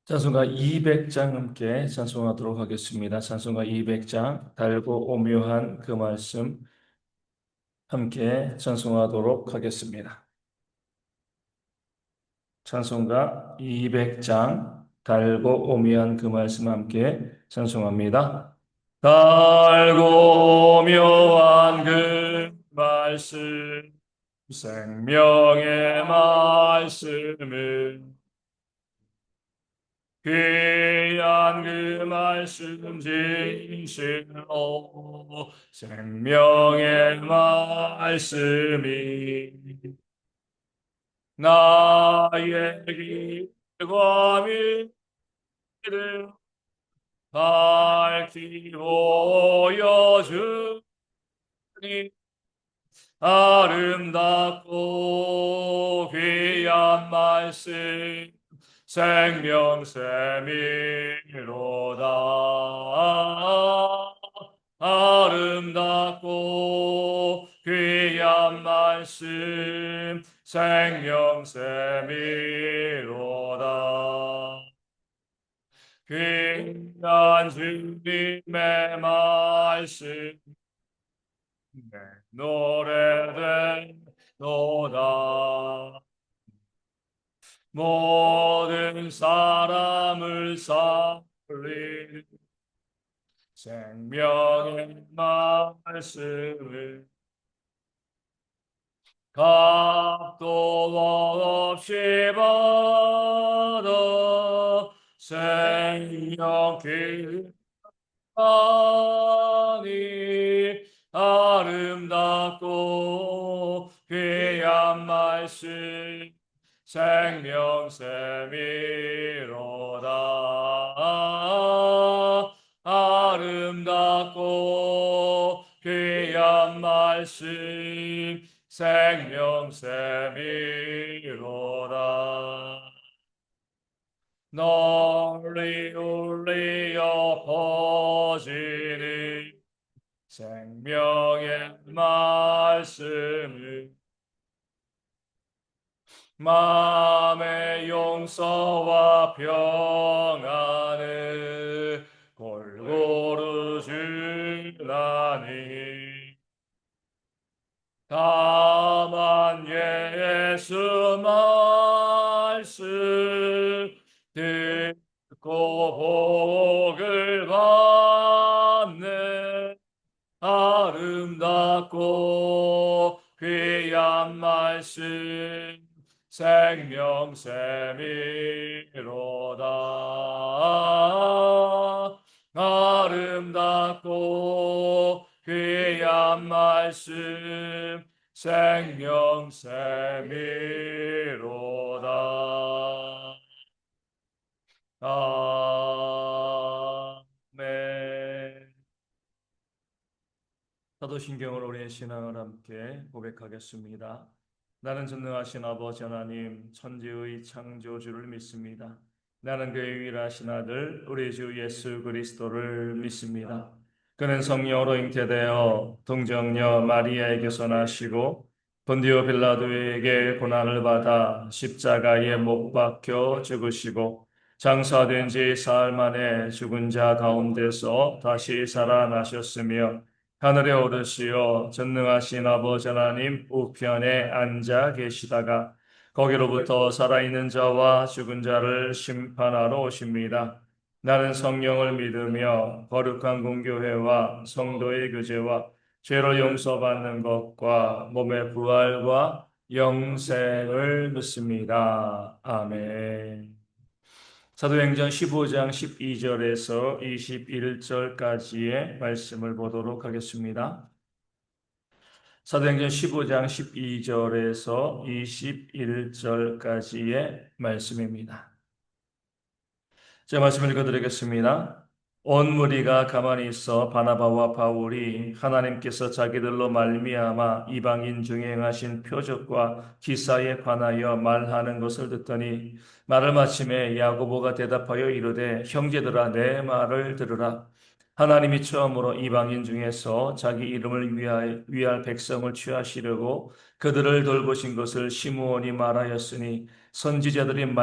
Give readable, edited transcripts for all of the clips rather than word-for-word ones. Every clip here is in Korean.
찬송가 200장 함께 찬송하도록 하겠습니다. 찬송가 200장 달고 오묘한 그 말씀 함께 찬송하도록 하겠습니다. 찬송가 200장 달고 오묘한 그 말씀 함께 찬송합니다. 달고 오묘한 그 말씀 생명의 말씀을 귀한 그 말씀 진실로 생명의 말씀이 나의 길과 믿음 밝히 보여주니 아름답고 귀한 말씀 생명샘이로다. 아름답고 귀한 말씀 생명샘이로다. 귀한 주님의 말씀 노래되도다. 모든 사람을 살린 생명의 말씀을 값도 없이 받아 생명 기하니 아름답고 귀한 말씀 생명샘이로다. 아름답고 귀한 말씀 생명샘이로다. 널리 울리어 퍼지는 생명의 말씀을 마음의 용서와 평안을 골고루 주나니 다만 예수 말씀 듣고 복을 받는 아름답고 귀한 말씀 생명샘이로다. 아름답고 귀한 말씀 생명샘이로다. 아멘. 사도신경으로 우리의 신앙을 함께 고백하겠습니다. 나는 전능하신 아버지 하나님 천지의 창조주를 믿습니다. 나는 그의 유일하신 아들 우리 주 예수 그리스도를 믿습니다. 그는 성령으로 잉태되어 동정녀 마리아에게서 나시고 본디오 빌라도에게 고난을 받아 십자가에 못 박혀 죽으시고 장사된 지 사흘 만에 죽은 자 가운데서 다시 살아나셨으며 하늘에 오르시어 전능하신 아버지 하나님 우편에 앉아 계시다가 거기로부터 살아있는 자와 죽은 자를 심판하러 오십니다. 나는 성령을 믿으며 거룩한 공교회와 성도의 교제와 죄를 용서받는 것과 몸의 부활과 영생을 믿습니다. 아멘. 사도행전 15장 12절에서 21절까지의 말씀을 보도록 하겠습니다. 사도행전 15장 12절에서 21절까지의 말씀입니다. 제가 말씀을 읽어드리겠습니다. 온 무리가 가만히 있어 바나바와 바울이 하나님께서 자기들로 말미암아 이방인 중에 행하신 표적과 기사에 관하여 말하는 것을 듣더니 말을 마침에 야고보가 대답하여 이르되 형제들아 내 말을 들으라. 하나님이 처음으로 이방인 중에서 자기 이름을 위할 백성을 취하시려고 그들을 돌보신 것을 시므온이 말하였으니 선지자들의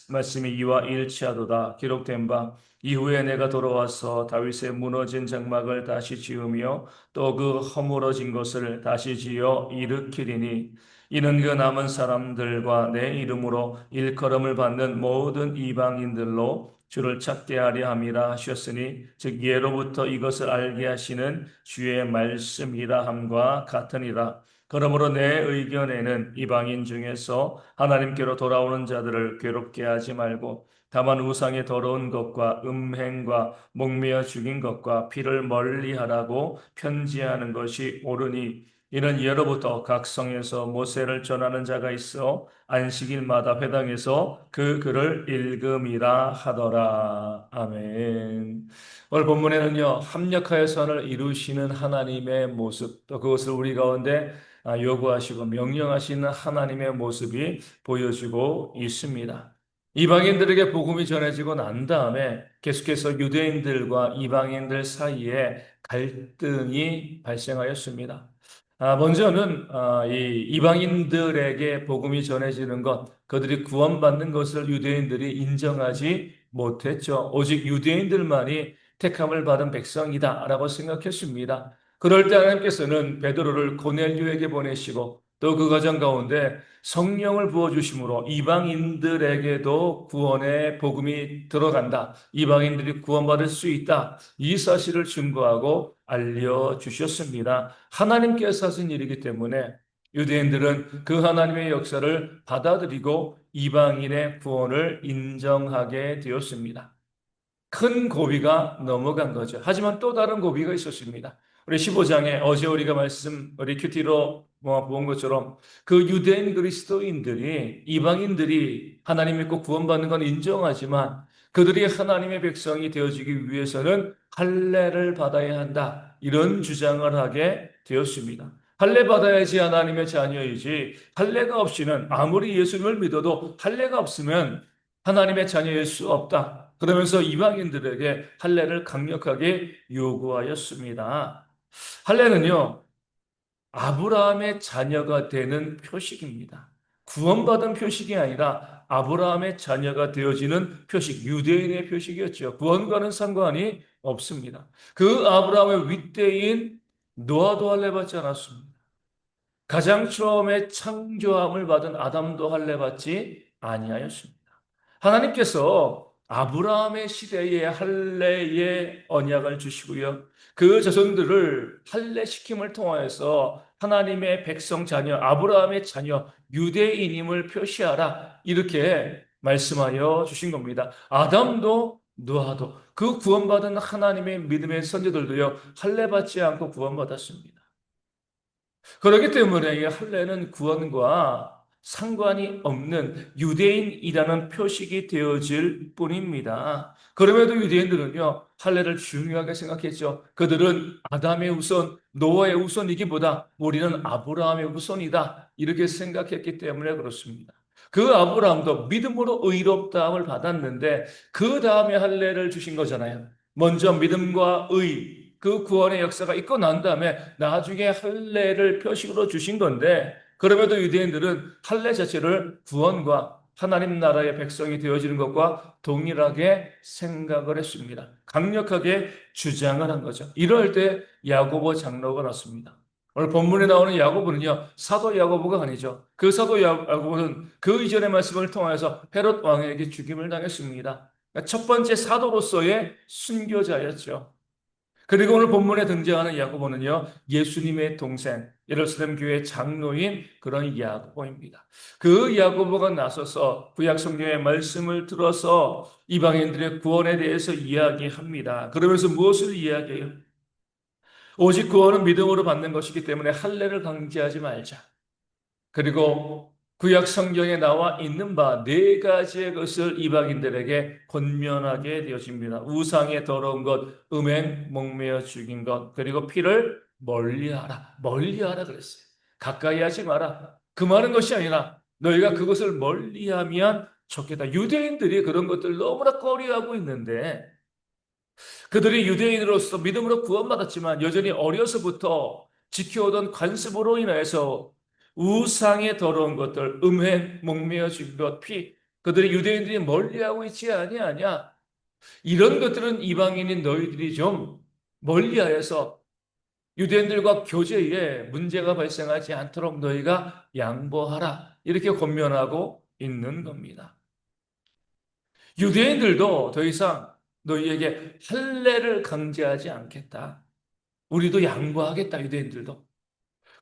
말씀이 이와 일치하도다. 기록된 바 이후에 내가 돌아와서 다윗의 무너진 장막을 다시 지으며 또 그 허물어진 것을 다시 지어 일으키리니 이는 그 남은 사람들과 내 이름으로 일컬음을 받는 모든 이방인들로 주를 찾게 하려 함이라 하셨으니 즉 예로부터 이것을 알게 하시는 주의 말씀이라 함과 같으니라. 그러므로 내 의견에는 이방인 중에서 하나님께로 돌아오는 자들을 괴롭게 하지 말고 다만 우상의 더러운 것과 음행과 목매어 죽인 것과 피를 멀리하라고 편지하는 것이 옳으니 이는 예로부터 각 성에서 모세를 전하는 자가 있어 안식일마다 회당에서 그 글을 읽음이라 하더라. 아멘. 오늘 본문에는요, 합력하여 선을 이루시는 하나님의 모습, 또 그것을 우리 가운데 요구하시고 명령하시는 하나님의 모습이 보여지고 있습니다. 이방인들에게 복음이 전해지고 난 다음에 계속해서 유대인들과 이방인들 사이에 갈등이 발생하였습니다. 먼저는 이 이방인들에게 복음이 전해지는 것, 그들이 구원받는 것을 유대인들이 인정하지 못했죠. 오직 유대인들만이 택함을 받은 백성이다라고 생각했습니다. 그럴 때 하나님께서는 베드로를 고넬료에게 보내시고 또 그 과정 가운데 성령을 부어주심으로 이방인들에게도 구원의 복음이 들어간다. 이방인들이 구원받을 수 있다. 이 사실을 증거하고 알려주셨습니다. 하나님께서 하신 일이기 때문에 유대인들은 그 하나님의 역사를 받아들이고 이방인의 구원을 인정하게 되었습니다. 큰 고비가 넘어간 거죠. 하지만 또 다른 고비가 있었습니다. 우리 15장에 어제 우리가 우리 큐티로 본 것처럼 그 유대인 그리스도인들이 이방인들이 하나님 믿고 구원받는 건 인정하지만 그들이 하나님의 백성이 되어지기 위해서는 할례를 받아야 한다. 이런 주장을 하게 되었습니다. 할례 받아야지 하나님의 자녀이지 할례가 없이는 아무리 예수님을 믿어도 할례가 없으면 하나님의 자녀일 수 없다. 그러면서 이방인들에게 할례를 강력하게 요구하였습니다. 할례는요, 아브라함의 자녀가 되는 표식입니다. 구원받은 표식이 아니라 아브라함의 자녀가 되어지는 표식, 유대인의 표식이었죠. 구원과는 상관이 없습니다. 그 아브라함의 윗대인 노아도 할례 받지 않았습니다. 가장 처음에 창조함을 받은 아담도 할례 받지 아니하였습니다. 하나님께서 아브라함의 시대에 할례의 언약을 주시고요. 그 자손들을 할례시킴을 통하여서 하나님의 백성 자녀, 아브라함의 자녀, 유대인임을 표시하라. 이렇게 말씀하여 주신 겁니다. 아담도 노아도 그 구원받은 하나님의 믿음의 선조들도요. 할례 받지 않고 구원받았습니다. 그렇기 때문에 이 할례는 구원과 상관이 없는 유대인이라는 표식이 되어질 뿐입니다. 그럼에도 유대인들은요, 할례를 중요하게 생각했죠. 그들은 아담의 우선, 노아의 우선이기보다 우리는 아브라함의 우선이다. 이렇게 생각했기 때문에 그렇습니다. 그 아브라함도 믿음으로 의롭다함을 받았는데 그 다음에 할례를 주신 거잖아요. 먼저 믿음과 의, 그 구원의 역사가 있고 난 다음에 나중에 할례를 표식으로 주신 건데 그럼에도 유대인들은 할례 자체를 구원과 하나님 나라의 백성이 되어지는 것과 동일하게 생각을 했습니다. 강력하게 주장을 한 거죠. 이럴 때 야고보 장로가 났습니다. 오늘 본문에 나오는 야고보는요, 사도 야고보가 아니죠. 그 사도 야고보는 그 이전의 말씀을 통해서 헤롯 왕에게 죽임을 당했습니다. 첫 번째 사도로서의 순교자였죠. 그리고 오늘 본문에 등장하는 야고보는요, 예수님의 동생, 예루살렘 교회 장로인 그런 야고보입니다. 그 야고보가 나서서 구약 성경의 말씀을 들어서 이방인들의 구원에 대해서 이야기합니다. 그러면서 무엇을 이야기해요? 오직 구원은 믿음으로 받는 것이기 때문에 할례를 강제하지 말자. 그리고 구약 성경에 나와 있는 바 네 가지의 것을 이방인들에게 권면하게 되어집니다. 우상의 더러운 것, 음행, 목매어 죽인 것, 그리고 피를 멀리하라. 멀리하라 그랬어요. 가까이 하지 마라. 그 말은 것이 아니라 너희가 그것을 멀리하면 좋겠다. 유대인들이 그런 것들 너무나 꺼려하고 있는데 그들이 유대인으로서 믿음으로 구원받았지만 여전히 어려서부터 지켜오던 관습으로 인해서 우상의 더러운 것들, 음행, 목매어 죽인 것, 피, 그들이 유대인들이 멀리하고 있지 아니하냐. 이런 것들은 이방인인 너희들이 좀 멀리하여서 유대인들과 교제에 문제가 발생하지 않도록 너희가 양보하라. 이렇게 권면하고 있는 겁니다. 유대인들도 더 이상 너희에게 할례를 강제하지 않겠다. 우리도 양보하겠다, 유대인들도.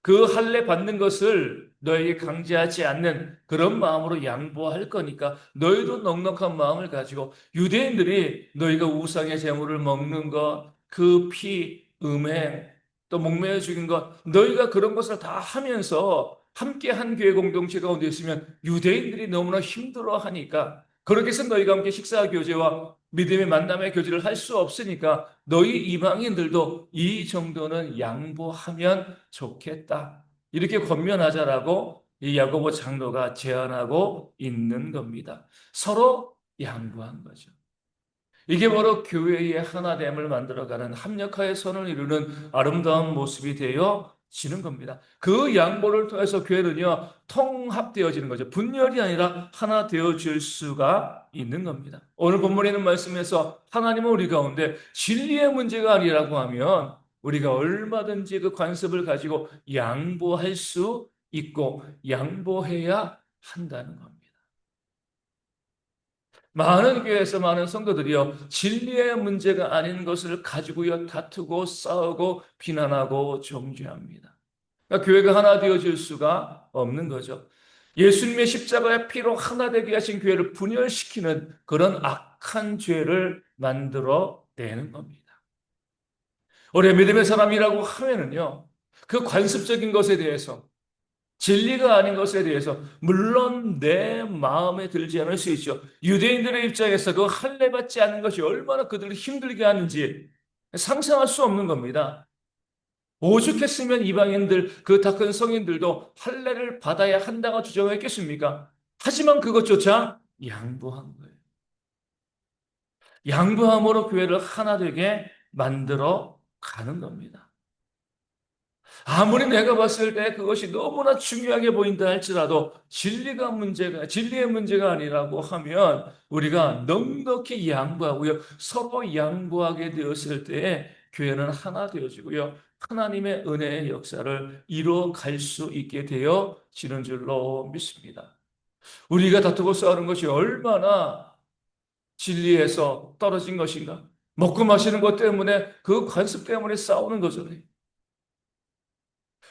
그 할례 받는 것을 너에게 강제하지 않는 그런 마음으로 양보할 거니까 너희도 넉넉한 마음을 가지고 유대인들이 너희가 우상의 제물을 먹는 것, 그 피, 음행, 또 목매어 죽인 것, 너희가 그런 것을 다 하면서 함께 한 교회 공동체 가운데 있으면 유대인들이 너무나 힘들어 하니까 그렇게 해서 너희가 함께 식사 교제와 믿음의 만남의 교제를 할 수 없으니까 너희 이방인들도 이 정도는 양보하면 좋겠다. 이렇게 권면하자라고 이 야고보 장로가 제안하고 있는 겁니다. 서로 양보한 거죠. 이게 바로 교회의 하나됨을 만들어가는 합력하여 선을 이루는 아름다운 모습이 되어지는 겁니다. 그 양보를 통해서 교회는요, 통합되어지는 거죠. 분열이 아니라 하나 되어질 수가 있는 겁니다. 오늘 본문에 있는 말씀에서 하나님은 우리 가운데 진리의 문제가 아니라고 하면 우리가 얼마든지 그 관습을 가지고 양보할 수 있고 양보해야 한다는 겁니다. 많은 교회에서 많은 성도들이요, 진리의 문제가 아닌 것을 가지고요, 다투고 싸우고 비난하고 정죄합니다. 그러니까 교회가 하나 되어질 수가 없는 거죠. 예수님의 십자가의 피로 하나 되게 하신 교회를 분열시키는 그런 악한 죄를 만들어 내는 겁니다. 우리 믿음의 사람이라고 하면은요, 그 관습적인 것에 대해서 진리가 아닌 것에 대해서 물론 내 마음에 들지 않을 수 있죠. 유대인들의 입장에서 그 할례 받지 않는 것이 얼마나 그들을 힘들게 하는지 상상할 수 없는 겁니다. 오죽했으면 이방인들 그 다 큰 성인들도 할례를 받아야 한다고 주장했겠습니까? 하지만 그것조차 양보한 거예요. 양보함으로 교회를 하나 되게 만들어 가는 겁니다. 아무리 내가 봤을 때 그것이 너무나 중요하게 보인다 할지라도 진리의 문제가 아니라고 하면 우리가 넉넉히 양보하고요. 서로 양보하게 되었을 때 교회는 하나 되어지고요. 하나님의 은혜의 역사를 이루어 갈 수 있게 되어지는 줄로 믿습니다. 우리가 다투고 싸우는 것이 얼마나 진리에서 떨어진 것인가? 먹고 마시는 것 때문에 그 관습 때문에 싸우는 거잖아요.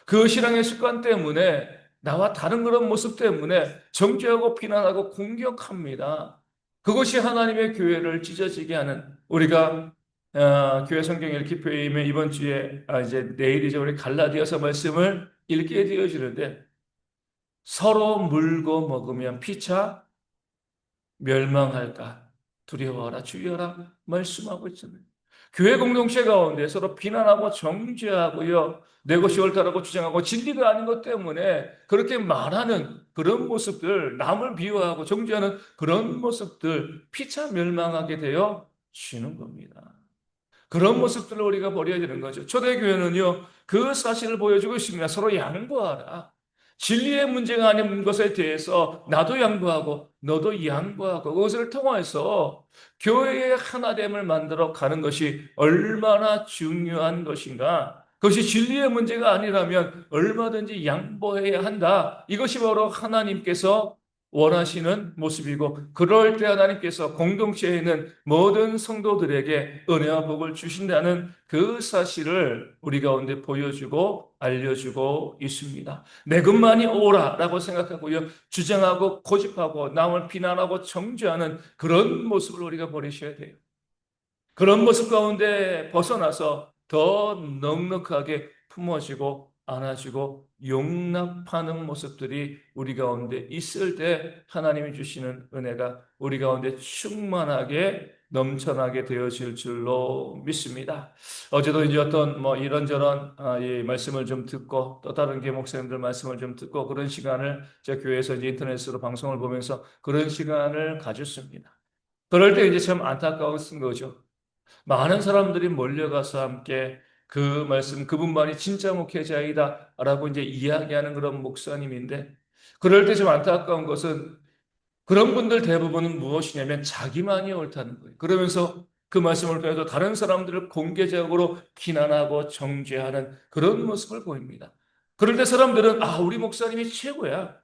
그 신앙의 습관 때문에 나와 다른 그런 모습 때문에 정죄하고 비난하고 공격합니다. 그것이 하나님의 교회를 찢어지게 하는 우리가 교회 성경 읽기 표임에 이번 주에 이제 내일이죠 우리 갈라디아서 말씀을 읽게 되어지는데 서로 물고 먹으면 피차 멸망할까 두려워하라 주의하라 말씀하고 있잖아요. 교회 공동체 가운데 서로 비난하고 정죄하고요. 내 것이 옳다라고 주장하고 진리가 아닌 것 때문에 그렇게 말하는 그런 모습들, 남을 비호하고 정죄하는 그런 모습들 피차 멸망하게 되어 지는 겁니다. 그런 모습들을 우리가 버려야 되는 거죠. 초대교회는요, 그 사실을 보여주고 있습니다. 서로 양보하라. 진리의 문제가 아닌 것에 대해서 나도 양보하고 너도 양보하고 그것을 통해서 교회의 하나됨을 만들어 가는 것이 얼마나 중요한 것인가. 그것이 진리의 문제가 아니라면 얼마든지 양보해야 한다. 이것이 바로 하나님께서 원하시는 모습이고 그럴 때 하나님께서 공동체에 있는 모든 성도들에게 은혜와 복을 주신다는 그 사실을 우리 가운데 보여주고 알려주고 있습니다. 내 것만이 옳아라고 생각하고요. 주장하고 고집하고 남을 비난하고 정죄하는 그런 모습을 우리가 버리셔야 돼요. 그런 모습 가운데 벗어나서 더 넉넉하게 품어지고 안아주고 용납하는 모습들이 우리 가운데 있을 때 하나님이 주시는 은혜가 우리 가운데 충만하게 넘쳐나게 되어질 줄로 믿습니다. 어제도 이제 어떤 뭐 이런저런 이 말씀을 좀 듣고 또 다른 개 목사님들 말씀을 좀 듣고 그런 시간을 제 교회에서 이제 인터넷으로 방송을 보면서 그런 시간을 가졌습니다. 그럴 때 이제 참 안타까운 거죠. 많은 사람들이 몰려가서 함께 그 말씀, 그분만이 진짜 목회자이다 라고 이제 이야기하는 그런 목사님인데, 그럴 때 좀 안타까운 것은 그런 분들 대부분은 무엇이냐면 자기만이 옳다는 거예요. 그러면서 그 말씀을 통해서 다른 사람들을 공개적으로 비난하고 정죄하는 그런 모습을 보입니다. 그럴 때 사람들은 우리 목사님이 최고야.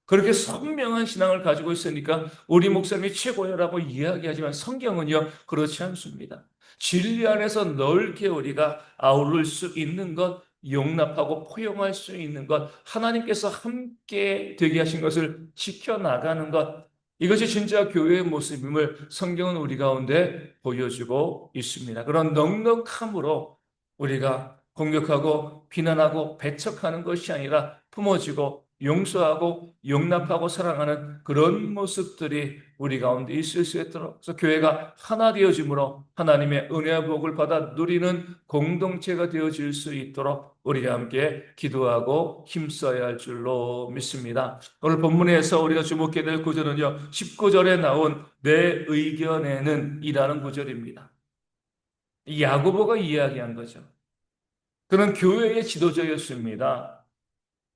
그렇게 선명한 신앙을 가지고 있으니까 우리 목사님이 최고야라고 이야기하지만 성경은요, 그렇지 않습니다. 진리 안에서 넓게 우리가 아우를 수 있는 것, 용납하고 포용할 수 있는 것, 하나님께서 함께 되게 하신 것을 지켜나가는 것, 이것이 진짜 교회의 모습임을 성경은 우리 가운데 보여주고 있습니다. 그런 넉넉함으로 우리가 공격하고 비난하고 배척하는 것이 아니라 품어지고 용서하고 용납하고 사랑하는 그런 모습들이 우리 가운데 있을 수 있도록, 그래서 교회가 하나 되어짐으로 하나님의 은혜와 복을 받아 누리는 공동체가 되어질 수 있도록 우리가 함께 기도하고 힘써야 할 줄로 믿습니다. 오늘 본문에서 우리가 주목해야 될 구절은요, 19절에 나온 내 의견에는 이라는 구절입니다. 야고보가 이야기한 거죠. 그는 교회의 지도자였습니다.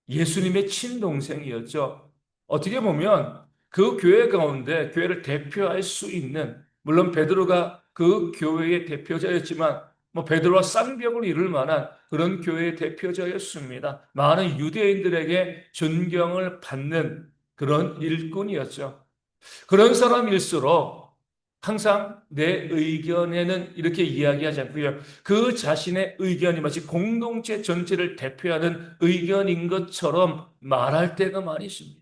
예수님의 친동생이었죠. 어떻게 보면 그 교회 가운데 교회를 대표할 수 있는, 물론 베드로가 그 교회의 대표자였지만 베드로와 쌍벽을 이룰 만한 그런 교회의 대표자였습니다. 많은 유대인들에게 존경을 받는 그런 일꾼이었죠. 그런 사람일수록 항상 내 의견에는 이렇게 이야기하지 않고요. 그 자신의 의견이 마치 공동체 전체를 대표하는 의견인 것처럼 말할 때가 많이 있습니다.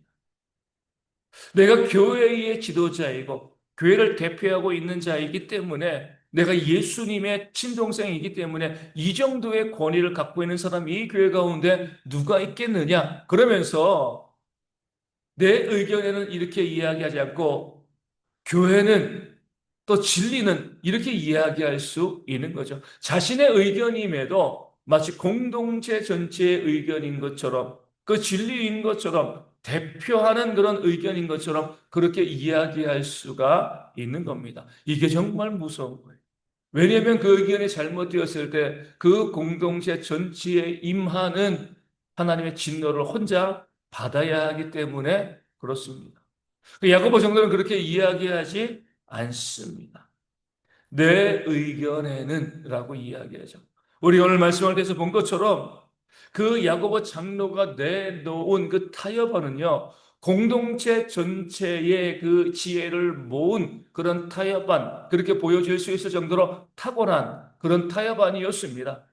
내가 교회의 지도자이고 교회를 대표하고 있는 자이기 때문에, 내가 예수님의 친동생이기 때문에 이 정도의 권위를 갖고 있는 사람이 이 교회 가운데 누가 있겠느냐? 그러면서 내 의견에는 이렇게 이야기하지 않고 교회는 또 진리는 이렇게 이야기할 수 있는 거죠. 자신의 의견임에도 마치 공동체 전체의 의견인 것처럼, 그 진리인 것처럼, 대표하는 그런 의견인 것처럼 그렇게 이야기할 수가 있는 겁니다. 이게 정말 무서운 거예요. 왜냐하면 그 의견이 잘못되었을 때 그 공동체 전체에 임하는 하나님의 진노를 혼자 받아야 하기 때문에 그렇습니다. 야고보 정도는 그렇게 이야기하지 않습니다. 내 의견에는 라고 이야기하죠. 우리 오늘 말씀을 통해서 본 것처럼 그 야고보 장로가 내놓은 그 타협안은요, 공동체 전체의 그 지혜를 모은 그런 타협안, 그렇게 보여질 수 있을 정도로 탁월한 그런 타협안이었습니다.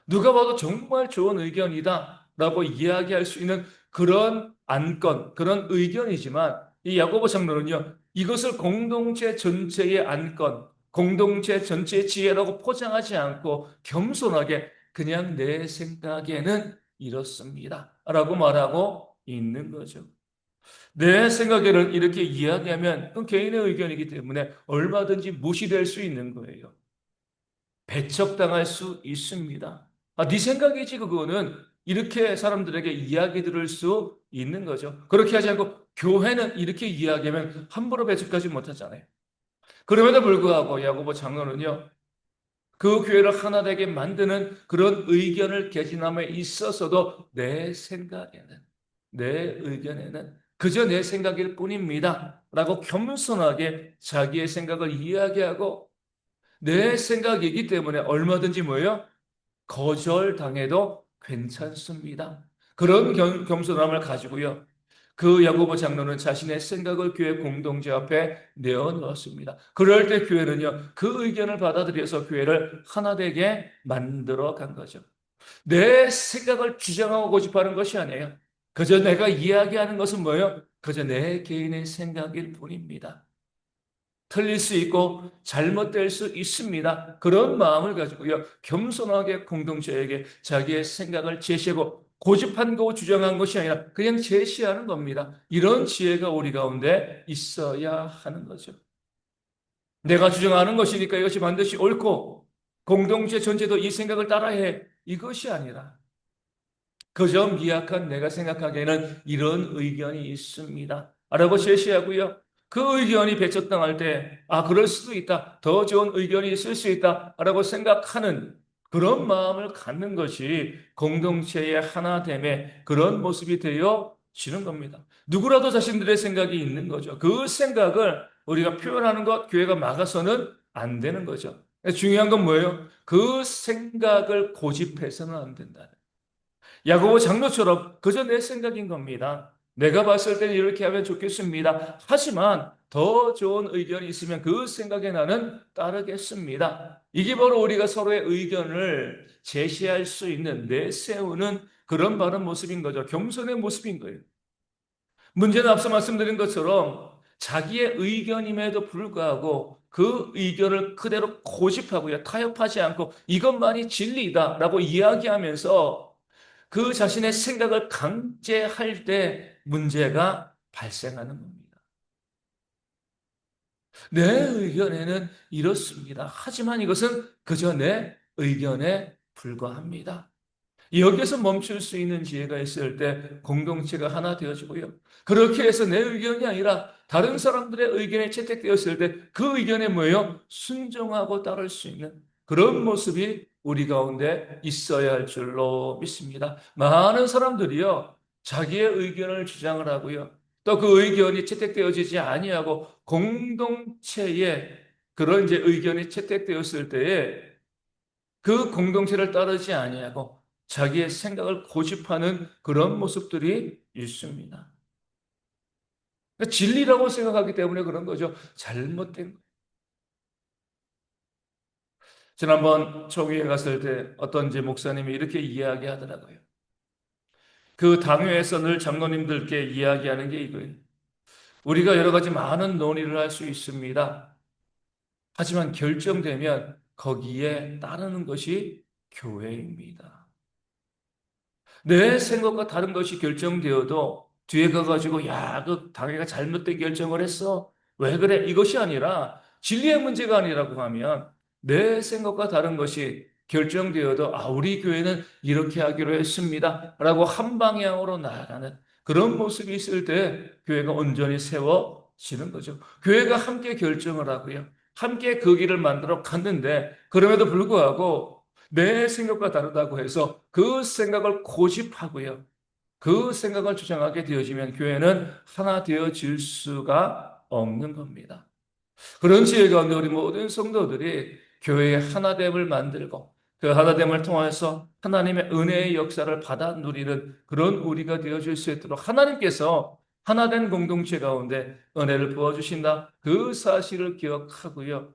누가 봐도 정말 좋은 의견이다 라고 이야기할 수 있는 그런 안건, 그런 의견이지만 이 야고보 장로는요, 이것을 공동체 전체의 안건, 공동체 전체의 지혜라고 포장하지 않고 겸손하게 그냥 내 생각에는 이렇습니다 라고 말하고 있는 거죠. 내 생각에는 이렇게 이야기하면 그건 개인의 의견이기 때문에 얼마든지 무시될 수 있는 거예요. 배척당할 수 있습니다. 네 생각이지 그거는, 이렇게 사람들에게 이야기 들을 수 있는 거죠. 그렇게 하지 않고 교회는 이렇게 이야기하면 함부로 배척하지 못하잖아요. 그럼에도 불구하고 야고보 장로는요, 그 교회를 하나 되게 만드는 그런 의견을 개진함에 있어서도 내 의견에는 그저 내 생각일 뿐입니다 라고 겸손하게 자기의 생각을 이야기하고, 내 생각이기 때문에 얼마든지 뭐예요? 거절당해도 괜찮습니다. 그런 겸손함을 가지고요, 그 야고보 장로는 자신의 생각을 교회 공동체 앞에 내어놓았습니다. 그럴 때 교회는요, 그 의견을 받아들여서 교회를 하나 되게 만들어 간 거죠. 내 생각을 주장하고 고집하는 것이 아니에요. 그저 내가 이야기하는 것은 뭐예요? 그저 내 개인의 생각일 뿐입니다. 틀릴 수 있고 잘못될 수 있습니다. 그런 마음을 가지고요, 겸손하게 공동체에게 자기의 생각을 제시하고, 고집한 거 주장한 것이 아니라 그냥 제시하는 겁니다. 이런 지혜가 우리 가운데 있어야 하는 거죠. 내가 주장하는 것이니까 이것이 반드시 옳고 공동체 전체도 이 생각을 따라해, 이것이 아니라 그저 미약한 내가 생각하기에는 이런 의견이 있습니다 라고 제시하고요, 그 의견이 배척당할 때 그럴 수도 있다, 더 좋은 의견이 있을 수 있다 라고 생각하는 그런 마음을 갖는 것이 공동체의 하나됨의 그런 모습이 되어지는 겁니다. 누구라도 자신들의 생각이 있는 거죠. 그 생각을 우리가 표현하는 것, 교회가 막아서는 안 되는 거죠. 중요한 건 뭐예요? 그 생각을 고집해서는 안 된다. 야고보 장로처럼 그저 내 생각인 겁니다. 내가 봤을 때는 이렇게 하면 좋겠습니다. 하지만 더 좋은 의견이 있으면 그 생각에 나는 따르겠습니다. 이게 바로 우리가 서로의 의견을 제시할 수 있는 내세우는 그런 바른 모습인 거죠. 겸손의 모습인 거예요. 문제는 앞서 말씀드린 것처럼 자기의 의견임에도 불구하고 그 의견을 그대로 고집하고요. 타협하지 않고 이것만이 진리다라고 이야기하면서 그 자신의 생각을 강제할 때 문제가 발생하는 겁니다. 내 의견에는 이렇습니다. 하지만 이것은 그저 내 의견에 불과합니다. 여기서 멈출 수 있는 지혜가 있을 때 공동체가 하나 되어지고요. 그렇게 해서 내 의견이 아니라 다른 사람들의 의견에 채택되었을 때 그 의견에 뭐예요? 순종하고 따를 수 있는 그런 모습이 우리 가운데 있어야 할 줄로 믿습니다. 많은 사람들이요. 자기의 의견을 주장을 하고요. 또 그 의견이 채택되어지지 아니하고 공동체에 그런 이제 의견이 채택되었을 때에 그 공동체를 따르지 아니하고 자기의 생각을 고집하는 그런 모습들이 있습니다. 그러니까 진리라고 생각하기 때문에 그런 거죠. 잘못된 거. 지난번 총회에 갔을 때 어떤 이제 목사님이 이렇게 이야기하더라고요. 그 당회에서 늘 장로님들께 이야기하는 게 이거예요. 우리가 여러 가지 많은 논의를 할 수 있습니다. 하지만 결정되면 거기에 따르는 것이 교회입니다. 내 생각과 다른 것이 결정되어도 뒤에 가가지고 야, 그 당회가 잘못된 결정을 했어. 왜 그래? 이것이 아니라 진리의 문제가 아니라고 하면 내 생각과 다른 것이 결정되어도 우리 교회는 이렇게 하기로 했습니다. 라고 한 방향으로 나아가는 그런 모습이 있을 때 교회가 온전히 세워지는 거죠. 교회가 함께 결정을 하고요. 함께 그 길을 만들어 갔는데 그럼에도 불구하고 내 생각과 다르다고 해서 그 생각을 고집하고요. 그 생각을 주장하게 되어지면 교회는 하나 되어질 수가 없는 겁니다. 그런 지혜 가운데 우리 모든 성도들이 교회의 하나됨을 만들고 그 하나됨을 통해서 하나님의 은혜의 역사를 받아 누리는 그런 우리가 되어질 수 있도록 하나님께서 하나된 공동체 가운데 은혜를 부어주신다. 그 사실을 기억하고요.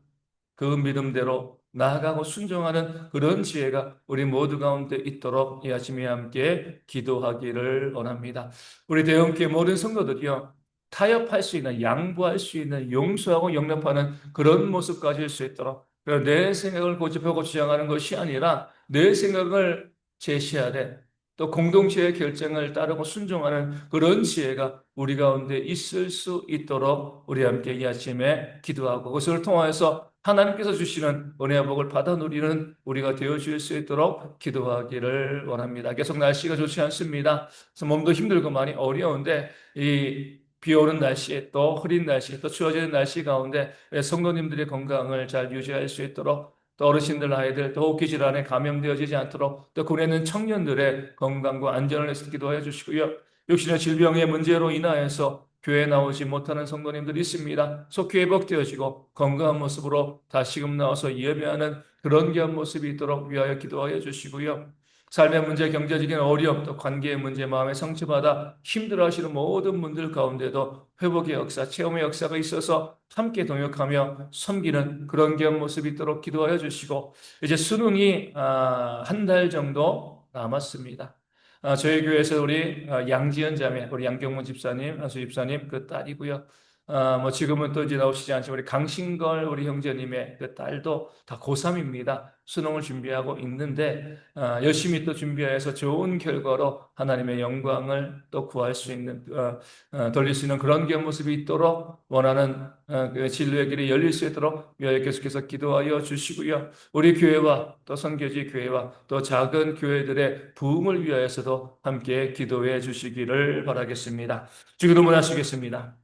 그 믿음대로 나아가고 순종하는 그런 지혜가 우리 모두 가운데 있도록 이 아침에 함께 기도하기를 원합니다. 우리 대형교회 모든 성도들이요. 타협할 수 있는, 양보할 수 있는, 용서하고 용납하는 그런 모습 가질 수 있도록 내 생각을 고집하고 주장하는 것이 아니라 내 생각을 제시하되 또 공동체의 결정을 따르고 순종하는 그런 지혜가 우리 가운데 있을 수 있도록 우리 함께 이 아침에 기도하고 그것을 통하여서 하나님께서 주시는 은혜와 복을 받아 누리는 우리가 되어 주실 수 있도록 기도하기를 원합니다. 계속 날씨가 좋지 않습니다. 그래서 몸도 힘들고 많이 어려운데 이 비 오는 날씨에 또 흐린 날씨 또 추워지는 날씨 가운데 성도님들의 건강을 잘 유지할 수 있도록 또 어르신들 아이들 또 호흡기 질환에 감염되어지지 않도록 또 보내는 청년들의 건강과 안전을 위해서 기도해 주시고요. 육신의 질병의 문제로 인하여서 교회에 나오지 못하는 성도님들이 있습니다. 속히 회복되어지고 건강한 모습으로 다시금 나와서 예배하는 그런 귀한 모습이 있도록 위하여 기도하여 주시고요. 삶의 문제, 경제적인 어려움, 또 관계의 문제, 마음의 상처받아 힘들어하시는 모든 분들 가운데도 회복의 역사, 체험의 역사가 있어서 함께 동역하며 섬기는 그런 귀한 모습이 있도록 기도하여 주시고 이제 수능이 한 달 정도 남았습니다. 저희 교회에서 우리 양지연 자매, 우리 양경문 집사님, 한수 집사님 그 딸이고요. 뭐 지금은 또 이제 나오시지 않지만 우리 강신걸 우리 형제님의 그 딸도 다 고3입니다. 수능을 준비하고 있는데 열심히 또 준비해서 좋은 결과로 하나님의 영광을 또 구할 수 있는 돌릴 수 있는 그런 귀한 모습이 있도록 원하는 그 진로의 길이 열릴 수 있도록 계속해서 기도하여 주시고요. 우리 교회와 또 선교지 교회와 또 작은 교회들의 부흥을 위하여서도 함께 기도해 주시기를 바라겠습니다. 주기도 하시겠습니다.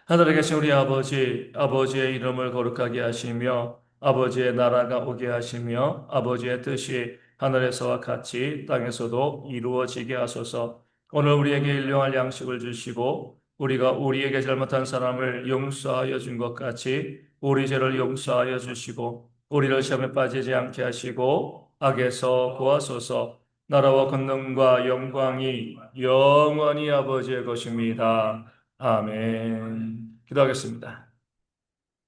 하늘에 계신 우리 아버지, 아버지의 이름을 거룩하게 하시며 아버지의 나라가 오게 하시며 아버지의 뜻이 하늘에서와 같이 땅에서도 이루어지게 하소서. 오늘 우리에게 일용할 양식을 주시고 우리가 우리에게 잘못한 사람을 용서하여 준 것 같이 우리 죄를 용서하여 주시고 우리를 시험에 빠지지 않게 하시고 악에서 구하소서. 나라와 권능과 영광이 영원히 아버지의 것입니다. 아멘. 기도하겠습니다.